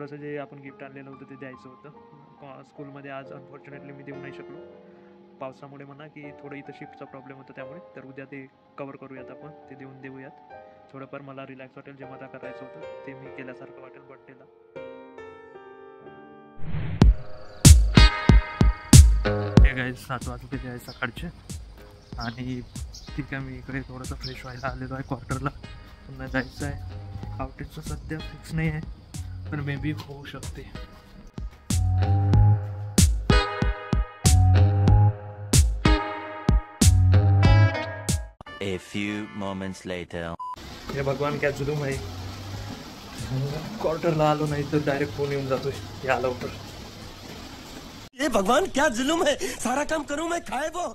थोडंसं जे आपण गिफ्ट आणलेलं होतं ते द्यायचं होतं स्कूलमध्ये. आज अनफॉर्च्युनेटली मी देऊ नाही शकलो पावसामुळे म्हणा की थोडं इथं शिफ्टचा प्रॉब्लेम होता त्यामुळे. तर उद्या ते कवर करूयात आपण, ते देऊन देऊयात. थोडंफार मला रिलॅक्स वाटेल, जे मला करायचं होतं ते मी केल्यासारखं वाटेल बर्थडेला. हे गाईज 7 वाजलेले आहे सकाळचे आणि ठीक आहे, मी इकडे थोडंसं फ्रेश व्हायला आलेलो आहे क्वार्टरला. पुन्हा जायचं आहे. आउटेजचं सध्या फिक्स नाही आहे, पण मे बी होऊ शकते. A few moments later. हे भगवान क्या जुलूम आहे, क्वार्टरला आलो नाही तर डायरेक्ट फोन येऊन जातोय या लवकर. ये भगवान क्या जुलूम है, सारा काम करूं मैं, खाए वो.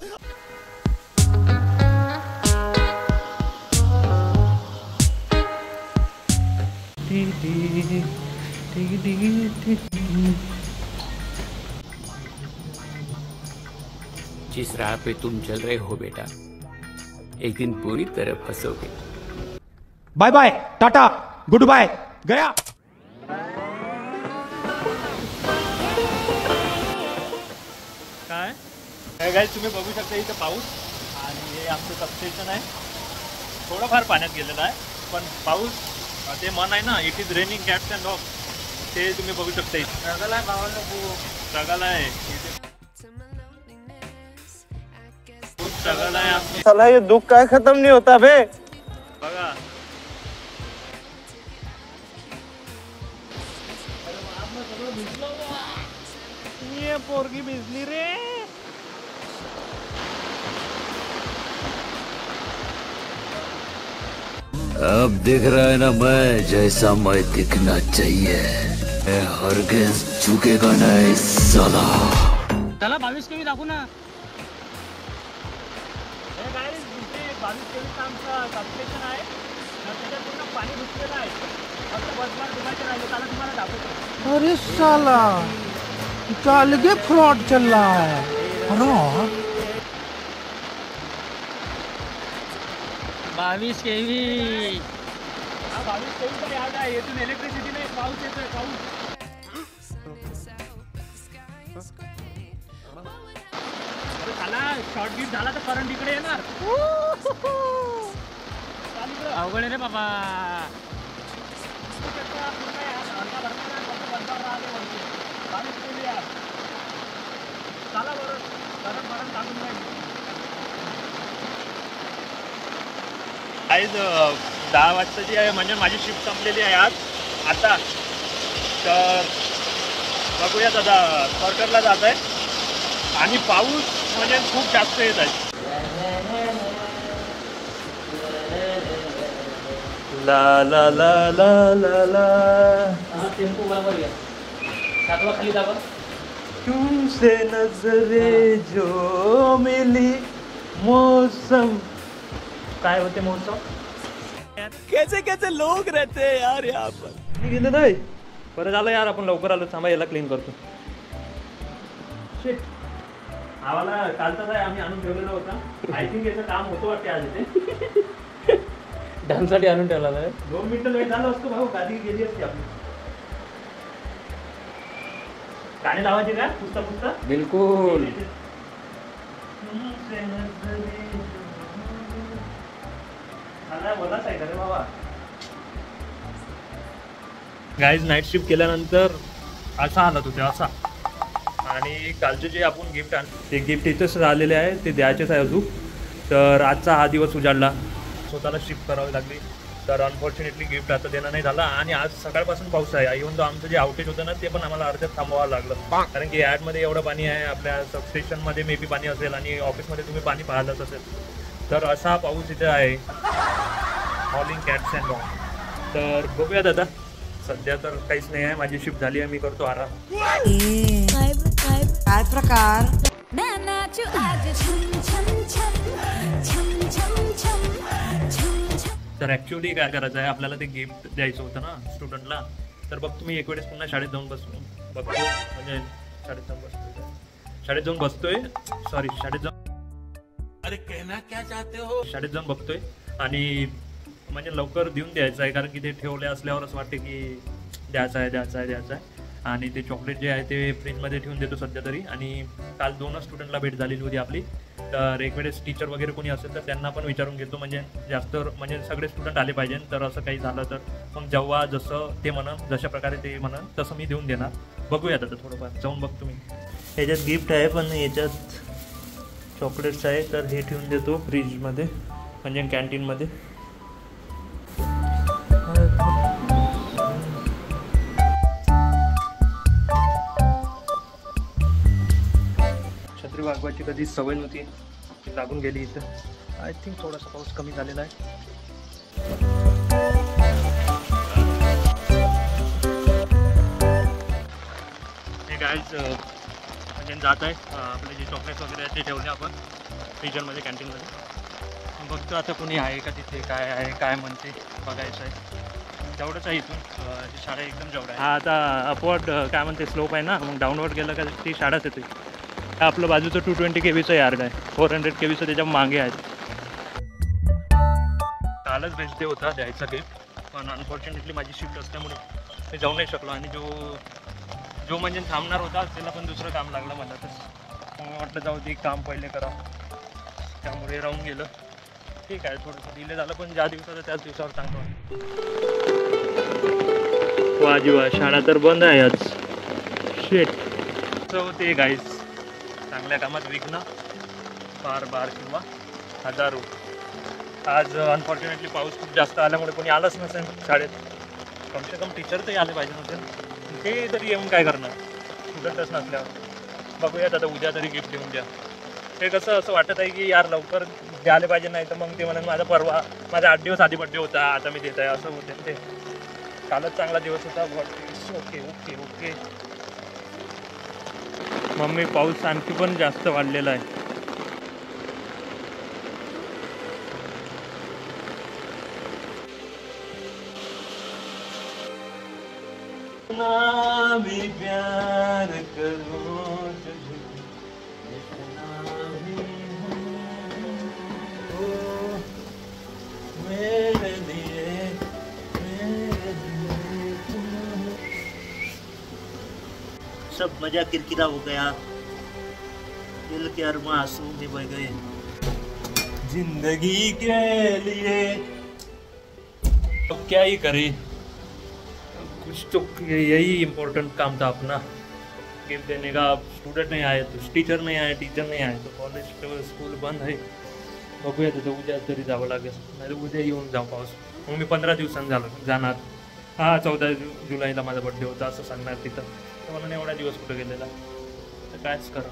जिस राह पे तुम चल रहे हो बेटा, एक दिन पूरी तरह फंसोगे. Bye bye, tata, good bye, गया. काय गाईज तुम्ही बघू शकता इथं पाऊस, आणि हे आमचं सबस्टेशन आहे. थोडंफार पाण्यात गेलेलं आहे, पण पाऊस ते मन आहे ना, it is raining cats and dogs, ते तुम्ही बघू शकता. इथे स्ट्रगल आहे भावांनो, स्ट्रगल आहे, खूप स्ट्रगल आहे आमची. साला ये दुख काय खत्म नहीं होता बे. बघा ये पोरगी भिजली रे. अब दिख रहा है ना मैं जैसा मैं दिखना चाहिए. मैं हरगिज झुकेगा नहीं साला. चला 22 केवी दाखवू ना. हे गाईज इथे 22 केवीचं आमचं सबस्टेशन आहे, त्याच्यात पूर्ण पाणी घुसलेलं आहे. फक्त बसबार डुबायचे राहिले, त्याला तुम्हाला दाखवतो. अरे साला, क्या अलगे फ्रॉड चल रहा है. फ्रॉड 22 केवी. हा 22 केवीचा याद आहे. येथून इलेक्ट्रिसिटी नाही, पाऊस येतोय, पाऊस. झाला शॉर्ट गिट झाला तर करंट इकडे येणार. अवघड आहे रे बाबा. चला बरं, करंट परत टाकून जाईल. आज 10 वाजताची आहे, म्हणजे माझी शिफ्ट संपलेली आहे आज आता. तर बघूयात आता, क्वार्टरला जात आहे आणि पाऊस म्हणजे खूप जास्त येत आहे. ला ला ला ला ला ला. टेम्पो बरोबर घ्या, 7 वा खाली दाबा. तुमसे नजरे जो मिली मौसम, काय होते मौसम. कैसे कैसे लोग रहते हैं यार यहाँ पर. मी गेलो नाही, बरं झालं यार आपण लवकर आलो. थांबा, याला क्लीन करतो. शिट, आम्हाला कालचाच आहे, आम्ही आणून ठेवलेला होता. आय थिंक याचं काम होतं वाटते आज इथे. डान्ससाठी आणून ठेवला आहे. 2 मिनिटं लेट झालं असतं भाऊ, गादी गेली असती आपली. गाणे लावायचे का पुसता पुसता. बिलकुल. गाईज नाईट शिफ्ट केल्यानंतर असा हालत होते असा. आणि कालचे जे आपण गिफ्ट ते गिफ्ट इथंच राहिलेले आहे, ते द्यायचेच आहे अजून. तर आजचा हा दिवस उजाडला, स्वतःला शिफ्ट करावी लागली. तर अनफॉर्च्युनेटली गिफ्ट आता देणं नाही झालं. आणि आज सकाळपासून पाऊस आहे. इव्हन तो आमचं जे आउटेज होतं ना, ते पण आम्हाला अर्ध्यात थांबवावं लागलं, कारण की ॲडमध्ये एवढं पाणी आहे. आपल्या सबस्टेशनमध्ये मे बी पाणी असेल आणि ऑफिसमध्ये तुम्ही पाणी पाहिलंच असेल. तर असा पाऊस इथे आहे, हॉलिंग कॅट्स अँड डॉग. तर बघूया दादा, सध्या तर काहीच नाही आहे, माझी शिफ्ट झाली आहे, मी करतो आराम. काय प्रकार. तर ॲक्च्युली काय करायचं आहे, आपल्याला ते गिफ्ट द्यायचं होतं ना स्टुडंटला. तर बघ तुम्ही एक वेळेस पुन्हा शाळेत जाऊन बघतो, म्हणजे शाळेत जाऊन बसतोय, सॉरी शाळेत जाऊन, अरे कहना क्या चाहते हो. शाळेत जाऊन बघतोय आणि म्हणजे लवकर देऊन द्यायचं आहे, कारण की ते ठेवले असल्यावरच वाटते की द्यायचा आहे आणि ते चॉकलेट जे आहे ते फ्रीजमध्ये ठेवून देतो सध्या तरी. आणि काल 2च स्टुडंटला भेट झालेली होती आपली, तर एक वेळेस टीचर वगैरे कोणी असेल तर त्यांना पण विचारून घेतो, म्हणजे जास्त म्हणजे सगळे स्टुडंट आले पाहिजे. तर असं काही झालं तर मग जेव्हा जसं ते म्हणन, जशा प्रकारे ते म्हणन तसं मी देऊन देणार. बघूयात आता थोडंफार जाऊन बघतो मी. ह्याच्यात गिफ्ट आहे पण याच्यात चॉकलेट्स आहे, तर हे ठेवून देतो फ्रीजमध्ये म्हणजे कॅन्टीनमध्ये. छत्री वागवायची कधी सवय नव्हती, ती लागून गेली इथं. आय थिंक थोडासा पाऊस कमी झालेला आहे. हे गाईज म्हणजे जात आहे आपले जे चॉकलेट्स वगैरे आहेत ते ठेवले आपण फ्रीजरमध्ये कॅन्टीनमध्ये. बघतो आता कोणी आहे का तिथे, काय आहे काय म्हणते बघायचं आहे. तेवढंच आहे इथून शाळा एकदम जवळ आहे. हा आता अपवर्ड काय म्हणते स्लोप आहे ना, मग डाऊनवर्ड गेलं का ती शाळाच येते. आपलं बाजूचं 220 kVचं यार्ड आहे, 400 kVचं त्याच्या मागे आहेत. कालच बेस्ट डे होता द्यायचा गिफ्ट, पण अनफॉर्च्युनेटली माझी शिफ्ट असल्यामुळे मी जाऊ नाही शकलो. आणि जो म्हणजे थांबणार होता त्याला पण दुसरं काम लागलं मला, तर मग म्हटलं जाऊ दे काम पहिले करा, त्यामुळे राहून गेलं. ठीक आहे थोडंसं डिले झालं, पण ज्या दिवसाचं त्याच दिवसावर चांगलं वाटतं. वा जीवा शाळा तर बंद आहे आज. शेट सो ते गाईज चांगल्या कामात विघ्न बार किंवा हजारो. आज अनफॉर्च्युनेटली पाऊस खूप जास्त आल्यामुळे कोणी आलंच नसेल शाळेत. कमसे कम टीचर तरी आले पाहिजे नसेल, ते तरी येऊन काय करणार स्टुडंटच नसल्यावर. बघूयात आता उद्या तरी गिफ्ट देऊन द्या. ते कसं असं वाटत आहे की यार लवकर द्यायला पाहिजे, नाही तर मग ते म्हणून माझा 8 दिवस आधी बड्डे होता, आता मी देत आहे असं होते. ते कालच चांगला दिवस होता. Okay okay okay. मम्मी पाऊस आणखी पण जास्त वाढलेला आहे. भी प्यार करूं तुझे इतना भी हो मेरे लिए सब मजा किरकिरा हो गया, दिल के अरमां आंसू में बह गए जिंदगी के लिए. तो क्या ही करे, कुछ तो यही इम्पोर्टेंट काम था अपना, गिफ्ट देने का. स्टूडेंट नहीं आए तो टीचर नहीं आए, टीचर नहीं आए तो कॉलेज स्कूल बंद आहे. बघूया तर उद्या तरी जावं लागेल, नाही तर उद्या येऊन जाऊ पाऊस. मग मी 15 दिवसांनी जाणार. हा 14 जुलैला माझा बड्डे होता असं सांगणार तिथं. तर म्हणून एवढा दिवस कुठं गेलेला, तर कायच करा.